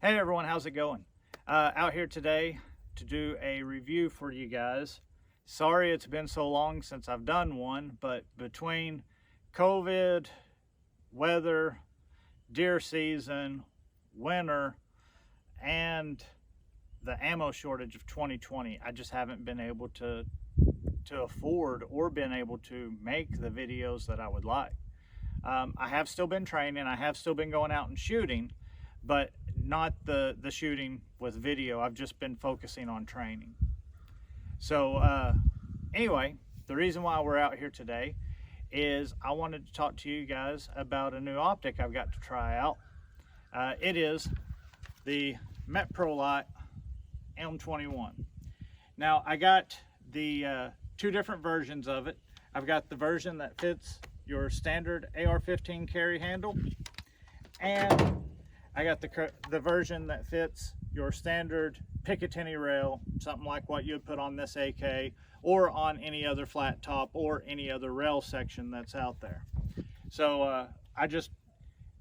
Hey everyone, how's it going? Out here today to do a review for you guys. Sorry it's been so long since I've done one, but between COVID, weather, deer season, winter, and the ammo shortage of 2020, I just haven't been able to afford or been able to make the videos that I would like. I have still been training, I have still been going out and shooting, but not the shooting with video. I've just been focusing on training. So anyway, the reason why we're out here today is I wanted to talk to you guys about a new optic I've got to try out. It is the Meprolight M21. Now I got the two different versions of it. I've got the version that fits your standard AR-15 carry handle, and I got the version that fits your standard Picatinny rail, something like what you'd put on this AK or on any other flat top or any other rail section that's out there. So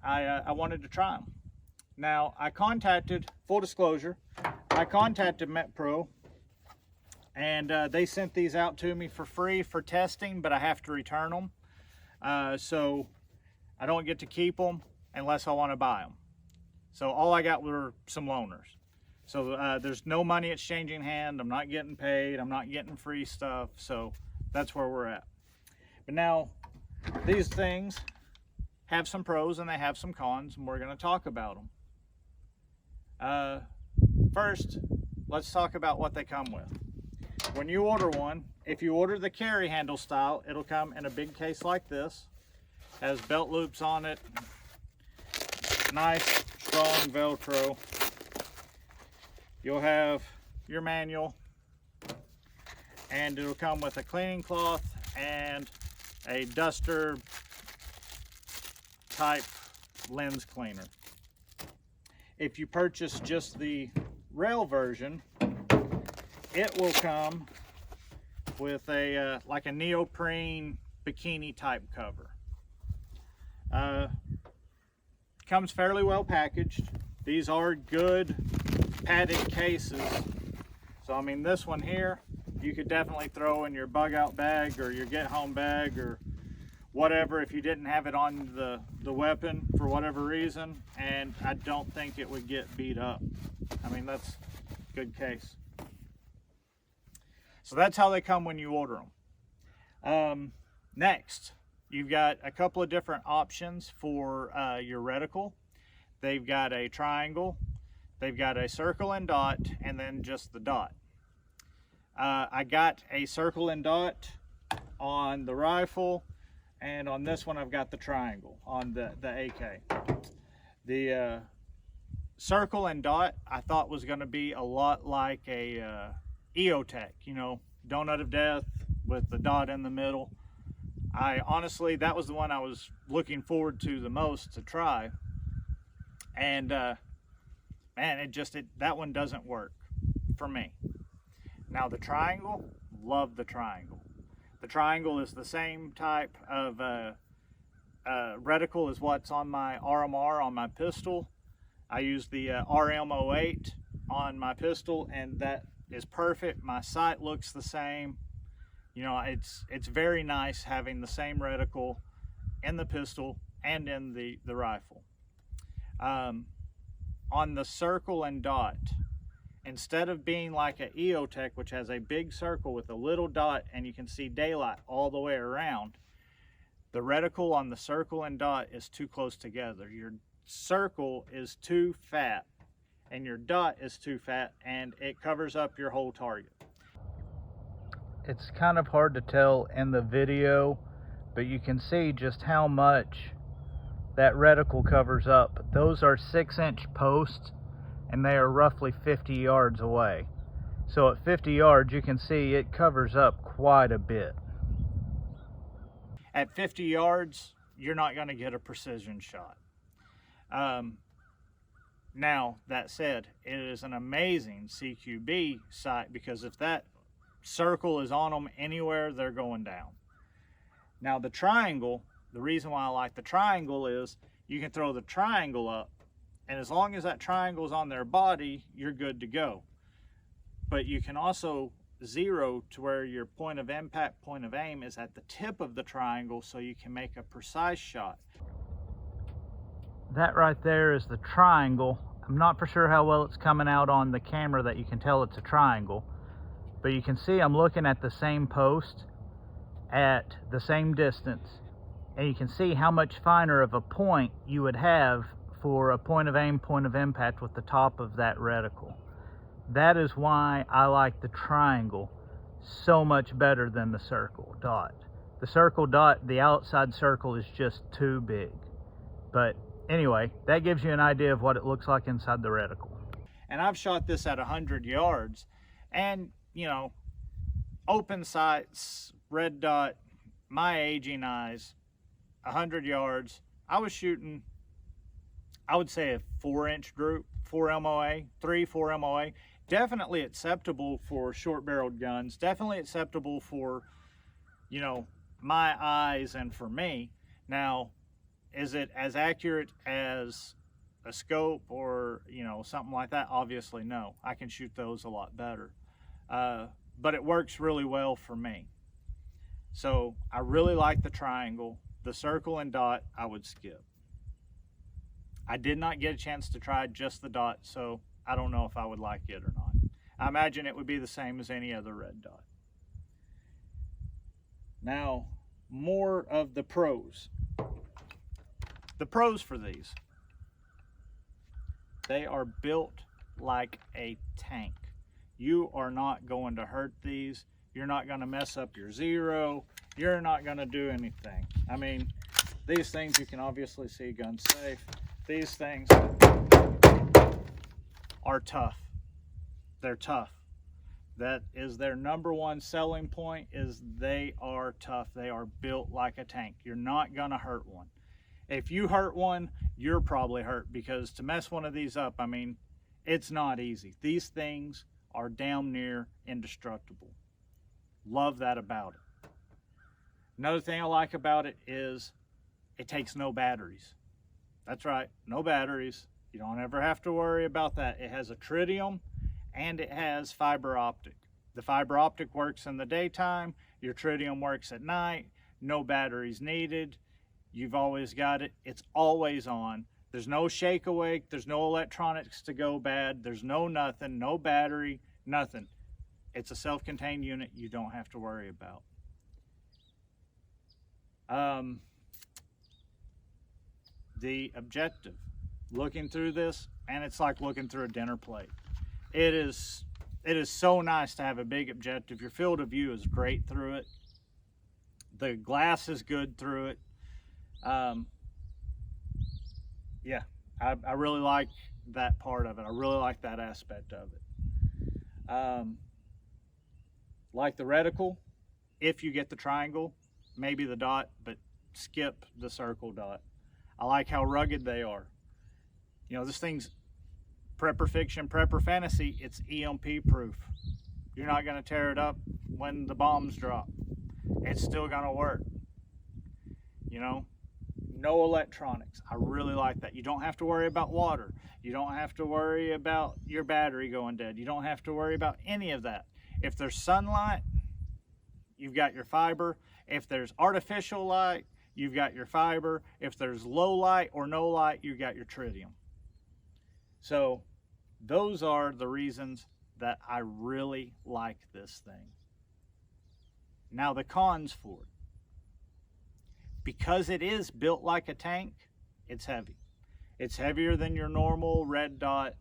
I wanted to try them. Now I contacted, full disclosure, I contacted Mepro, and they sent these out to me for free for testing, but I have to return them. So I don't get to keep them unless I want to buy them. So all I got were some loaners. So there's no money exchanging hand. I'm not getting paid. I'm not getting free stuff. So that's where we're at. But now these things have some pros and they have some cons, and we're going to talk about them. First, let's talk about what they come with. When you order one, if you order the carry handle style, it'll come in a big case like this. Has belt loops on it. Nice strong Velcro. You'll have your manual, and it'll come with a cleaning cloth and a duster type lens cleaner. If you purchase just the rail version, it will come with a like a neoprene bikini type cover. Comes fairly well packaged. These are good padded cases. So I mean, this one here you could definitely throw in your bug out bag or your get home bag or whatever if you didn't have it on the weapon for whatever reason, and I don't think it would get beat up. I mean, that's a good case. So that's how they come when you order them. Next, you've got a couple of different options for your reticle. They've got a triangle, they've got a circle and dot, and then just the dot. I got a circle and dot on the rifle, and on this one I've got the triangle on the AK. The circle and dot I thought was going to be a lot like a EOTech, you know, donut of death with the dot in the middle. I honestly, that was the one I was looking forward to the most to try, and man, that one doesn't work for me. Now the triangle, love the triangle. The triangle is the same type of reticle as what's on my RMR on my pistol. I use the RM08 on my pistol, and that is perfect. My sight looks the same. You know, it's very nice having the same reticle in the pistol and in the rifle. On the circle and dot, instead of being like an EOTech, which has a big circle with a little dot and you can see daylight all the way around, the reticle on the circle and dot is too close together. Your circle is too fat and your dot is too fat, and it covers up your whole target. It's kind of hard to tell in the video, but you can see just how much that reticle covers up. Those are 6-inch posts, and they are roughly 50 yards away. So at 50 yards, you can see it covers up quite a bit. At 50 yards, you're not going to get a precision shot. Now, that said, it is an amazing CQB sight, because if that circle is on them anywhere, they're going down. Now the triangle, the reason why I like the triangle is you can throw the triangle up And as long as that triangle is on their body, you're good to go. But you can also zero to where your point of impact, point of aim is at the tip of the triangle, so you can make a precise shot. That right there is the triangle. I'm not for sure how well it's coming out on the camera that you can tell it's a triangle, but you can see I'm looking at the same post at the same distance, and you can see how much finer of a point you would have for a point of aim, point of impact with the top of that reticle. That is why I like the triangle so much better than the circle dot. The circle dot, the outside circle is just too big. But anyway, that gives you an idea of what it looks like inside the reticle. And I've shot this at 100 yards, and you know, open sights, red dot, my aging eyes, 100 yards, I was shooting, I would say a 4-inch group, 4 MOA, 3-4 MOA. Definitely acceptable for short-barreled guns, definitely acceptable for, you know, my eyes and for me. Now, is it as accurate as a scope or, you know, something like that? Obviously no. I can shoot those a lot better. But it works really well for me. So I really like the triangle. The circle and dot I would skip. I did not get a chance to try just the dot, so I don't know if I would like it or not. I imagine it would be the same as any other red dot. Now, more of the pros. The pros for these. They are built like a tank. You are not going to hurt these. You're not going to mess up your zero. You're not going to do anything. I mean, these things you can obviously see gun safe. These things are tough. They're tough. That is their #1 selling point, is they are tough. They are built like a tank. You're not going to hurt one. If you hurt one, you're probably hurt, because to mess one of these up, I mean, it's not easy. These things are damn near indestructible. Love that about it. Another thing I like about it is it takes no batteries. That's right, no batteries. You don't ever have to worry about that. It has a tritium and it has fiber optic. The fiber optic works in the daytime, your tritium works at night, no batteries needed. You've always got it, it's always on. There's no shake awake, there's no electronics to go bad, there's no nothing, no battery, nothing. It's a self-contained unit you don't have to worry about. The objective, looking through this, and it's like looking through a dinner plate. It is so nice to have a big objective. Your field of view is great through it. The glass is good through it. Yeah, I really like that part of it. I really like that aspect of it. Like the reticle, if you get the triangle, maybe the dot, but skip the circle dot. I like how rugged they are. You know, this thing's prepper fiction, prepper fantasy, it's EMP proof. You're not gonna tear it up when the bombs drop. It's still gonna work. You know, no electronics. I really like that. You don't have to worry about water. You don't have to worry about your battery going dead. You don't have to worry about any of that. If there's sunlight, you've got your fiber. If there's artificial light, you've got your fiber. If there's low light or no light, you've got your tritium. So those are the reasons that I really like this thing. Now the cons for it. Because it is built like a tank, it's heavy. It's heavier than your normal red dot.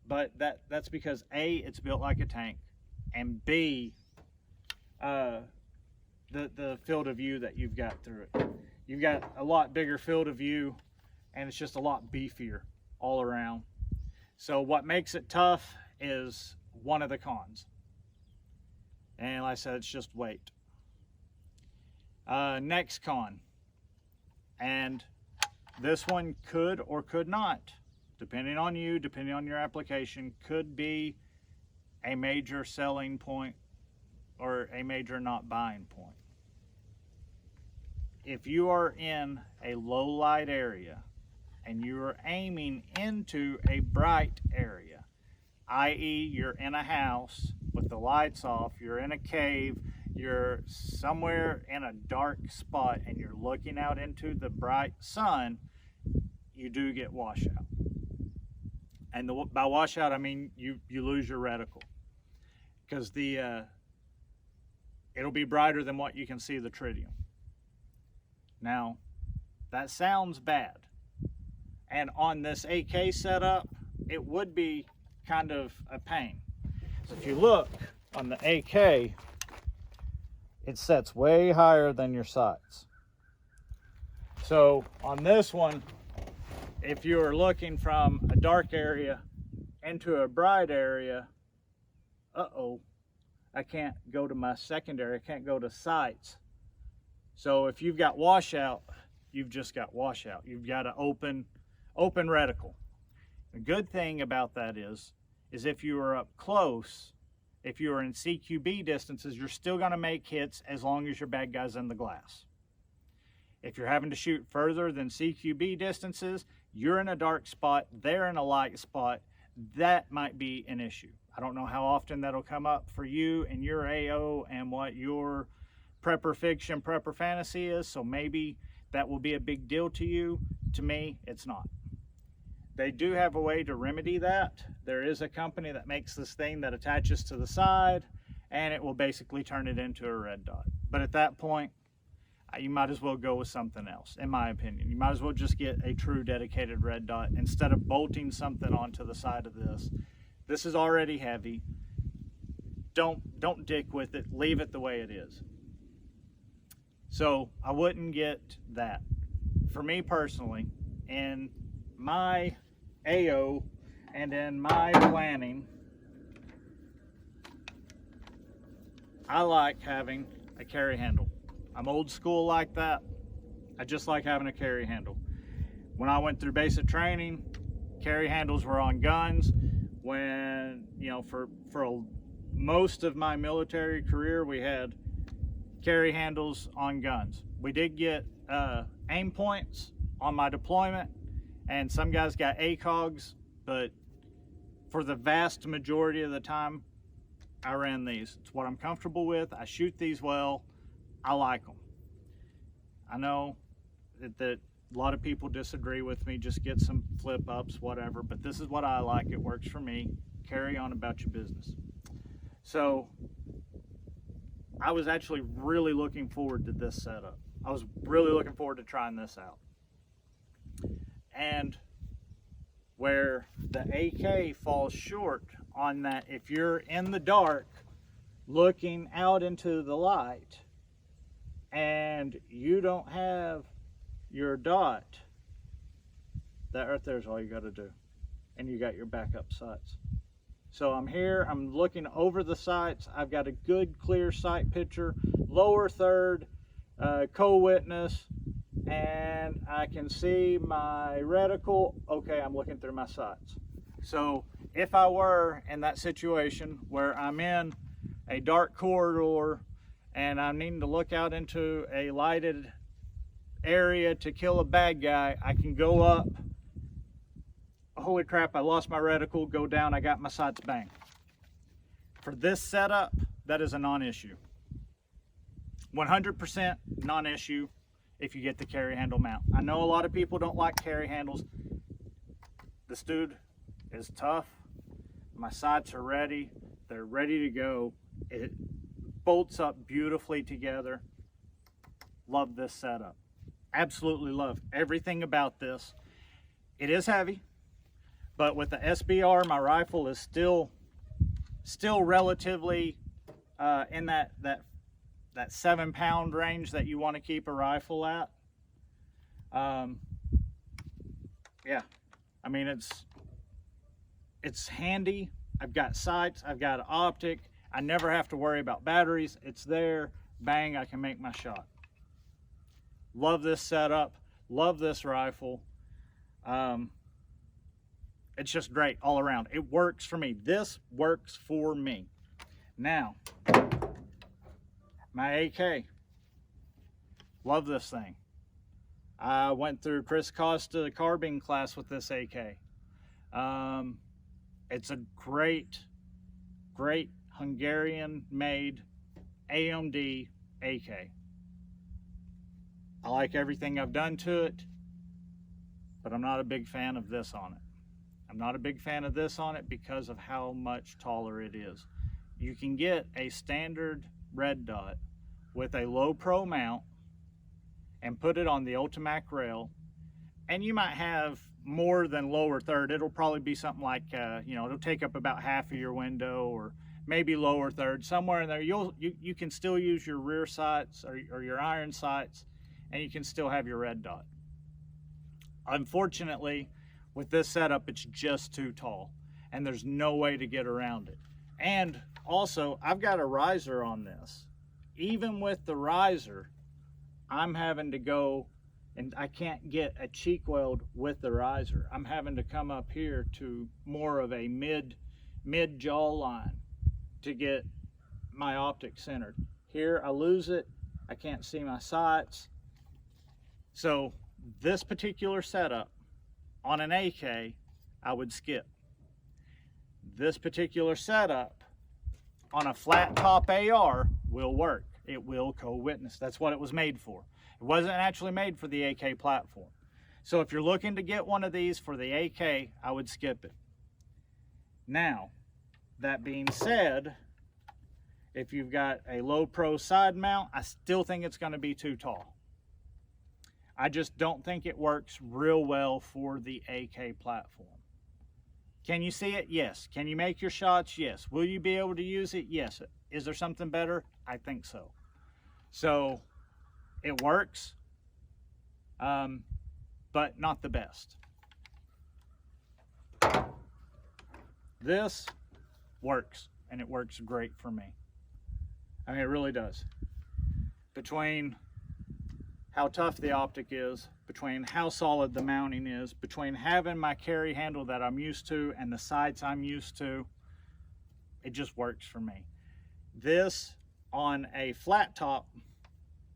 But that's because A, it's built like a tank, and B, the field of view that you've got through it. You've got a lot bigger field of view, and it's just a lot beefier all around. So what makes it tough is one of the cons. And like I said, it's just weight. Next con, and this one could or could not, depending on you, depending on your application, could be a major selling point or a major not buying point. If you are in a low light area and you're aiming into a bright area, i.e. you're in a house with the lights off, you're in a cave, you're somewhere in a dark spot and you're looking out into the bright sun, you do get washout. And by washout, I mean you lose your reticle, because it'll be brighter than what you can see the tritium. Now, that sounds bad. And on this AK setup, it would be kind of a pain. So if you look on the AK, it sets way higher than your sights. So on this one, if you are looking from a dark area into a bright area, I can't go to my secondary, I can't go to sights. So if you've got washout, you've just got washout. You've got an open reticle. The good thing about that is if you are up close, if you are in CQB distances, you're still gonna make hits as long as your bad guy's in the glass. If you're having to shoot further than CQB distances, you're in a dark spot, they're in a light spot, that might be an issue. I don't know how often that'll come up for you and your AO and what your prepper fiction, prepper fantasy is, so maybe that will be a big deal to you. To me, it's not. They do have a way to remedy that. There is a company that makes this thing that attaches to the side, and it will basically turn it into a red dot. But at that point, you might as well go with something else, in my opinion. You might as well just get a true dedicated red dot instead of bolting something onto the side of this. This is already heavy. Don't dick with it. Leave it the way it is. So I wouldn't get that. For me personally, in my AO and in my planning, I like having a carry handle. I'm old school like that. I just like having a carry handle. When I went through basic training, carry handles were on guns. When, you know, for most of my military career, we had carry handles on guns. We did get aim points on my deployment, and some guys got ACOGs, but for the vast majority of the time, I ran these. It's what I'm comfortable with. I shoot these well. I like them. I know that a lot of people disagree with me, just get some flip ups, whatever, but this is what I like. It works for me. Carry on about your business. So I was actually really looking forward to this setup. I was really looking forward to trying this out. And where the AK falls short on that, if you're in the dark looking out into the light and you don't have your dot, that right there is all you got to do, and you got your backup sights. So I'm here, I'm looking over the sights, I've got a good clear sight picture, lower third, co-witness, and I can see my reticle. Okay, I'm looking through my sights. So if I were in that situation where I'm in a dark corridor and I'm needing to look out into a lighted area to kill a bad guy, I can go up, holy crap, I lost my reticle, go down, I got my sights, bang. For this setup, that is a non-issue. 100% non-issue if you get the carry handle mount. I know a lot of people don't like carry handles. This dude is tough. My sights are ready. They're ready to go. It bolts up beautifully together. Love this setup. Absolutely love everything about this. It is heavy, but with the SBR, my rifle is still relatively in that 7-pound range that you want to keep a rifle at. Yeah, I mean, it's handy. I've got sights, I've got an optic. I never have to worry about batteries. It's there, bang, I can make my shot. Love this setup, love this rifle. It's just great all around. It works for me. This works for me. Now, my AK. Love this thing. I went through Chris Costa carbine class with this AK. It's a great Hungarian-made AMD AK. I like everything I've done to it, but I'm not a big fan of this on it. I'm not a big fan of this on it because of how much taller it is. You can get a standard red dot with a low pro mount and put it on the Ultimac rail, and you might have more than lower third. It'll probably be something like, it'll take up about half of your window, or maybe lower third, somewhere in there. You can still use your rear sights or your iron sights, and you can still have your red dot. Unfortunately, with this setup, it's just too tall, and there's no way to get around it. And also, I've got a riser on this. Even with the riser, I'm having to go, and I can't get a cheek weld with the riser. I'm having to come up here to more of a mid jaw line to get my optic centered. Here, I lose it. I can't see my sights. So this particular setup on an AK, I would skip. This particular setup on a flat top AR will work. It will co-witness. That's what it was made for. It wasn't actually made for the AK platform. So if you're looking to get one of these for the AK, I would skip it. Now, that being said, if you've got a low pro side mount, I still think it's going to be too tall. I just don't think it works real well for the AK platform. Can you see it? Yes. Can you make your shots? Yes. Will you be able to use it? Yes. Is there something better? I think so. So it works, but not the best. This works, and it works great for me. I mean, it really does. Between how tough the optic is, between how solid the mounting is, between having my carry handle that I'm used to and the sights I'm used to, it just works for me. This on a flat top,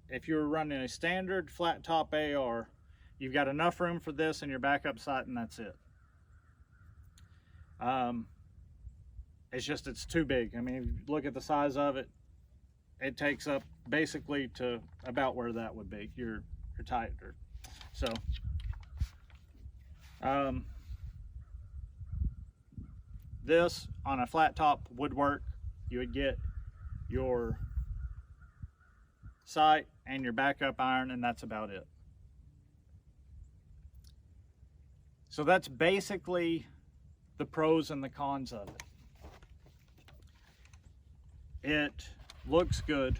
if you're running a standard flat top AR, you've got enough room for this and your backup sight, and that's it. It's too big. I mean, if you look at the size of it, it takes up basically to about where that would be, your tighter. So, this on a flat top would work. You would get your sight and your backup iron, and that's about it. So that's basically the pros and the cons of it. It looks good,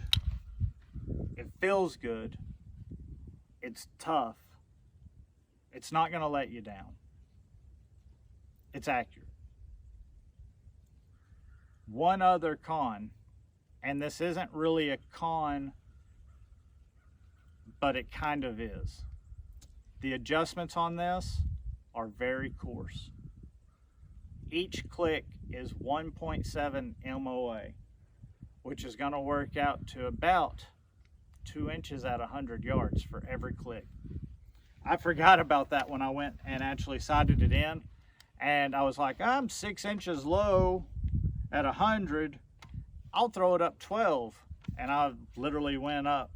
it feels good, it's tough, it's not going to let you down, it's accurate. One other con, and this isn't really a con, but it kind of is. The adjustments on this are very coarse. Each click is 1.7 MOA, which is going to work out to about 2 inches at 100 yards for every click. I forgot about that when I went and actually sighted it in, and I was like, I'm 6 inches low at 100, I'll throw it up 12, and I literally went up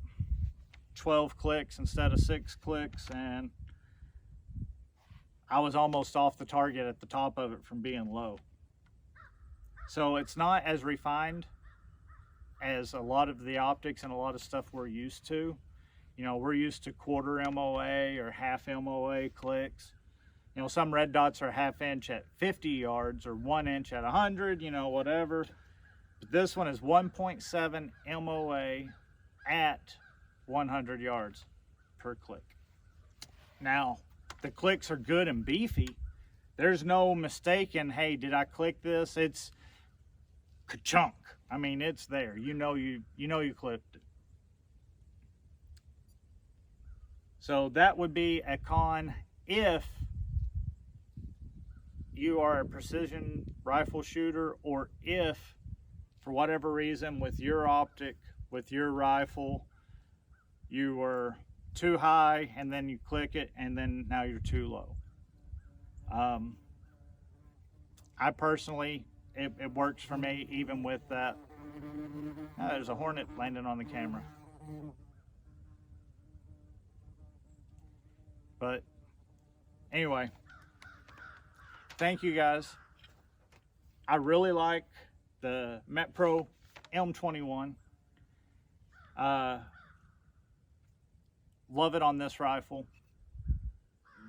12 clicks instead of 6 clicks, and I was almost off the target at the top of it from being low. So it's not as refined as a lot of the optics and a lot of stuff we're used to. You know, we're used to quarter MOA or half MOA clicks. You know, some red dots are ½ inch at 50 yards or 1 inch at 100, you know, whatever. But this one is 1.7 MOA at 100 yards per click. Now, the clicks are good and beefy. There's no mistaking, hey, did I click this? It's ka-chunk. I mean, it's there. You know you clipped it. So that would be a con if you are a precision rifle shooter, or if for whatever reason with your optic, with your rifle, you were too high and then you click it and then now you're too low. I personally, it works for me even with that. There's a hornet landing on the camera. But anyway, thank you guys. I really like the Mepro M21. Love it on this rifle.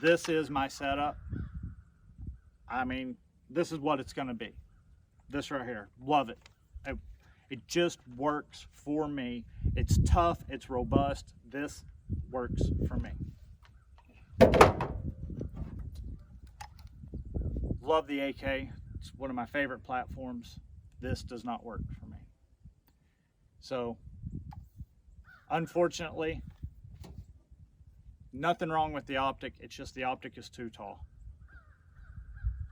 This is my setup. I mean, this is what it's gonna be. This right here, love it. It just works for me. It's tough, it's robust. This works for me. Love the AK. It's one of my favorite platforms. This does not work for me. So, unfortunately, nothing wrong with the optic. It's just the optic is too tall.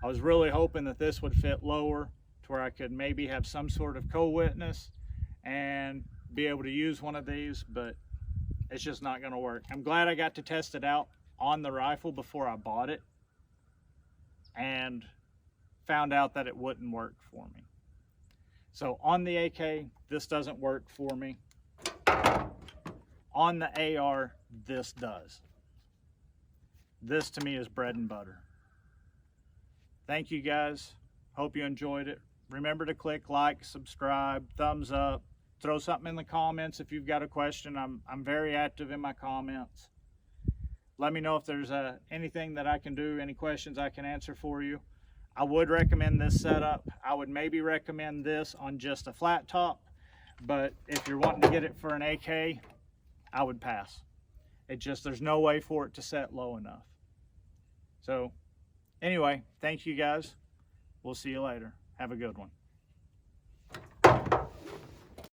I was really hoping that this would fit lower to where I could maybe have some sort of co-witness and be able to use one of these, but it's just not gonna work. I'm glad I got to test it out on the rifle before I bought it and found out that it wouldn't work for me. So on the AK, this doesn't work for me. On the AR, this does. This to me is bread and butter. Thank you guys. Hope you enjoyed it. Remember to click like, subscribe, thumbs up, throw something in the comments if you've got a question. I'm very active in my comments. Let me know if there's anything that I can do, any questions I can answer for you. I would recommend this setup. I would maybe recommend this on just a flat top, but if you're wanting to get it for an AK, I would pass. There's no way for it to set low enough. So anyway, thank you guys. We'll see you later. Have a good one.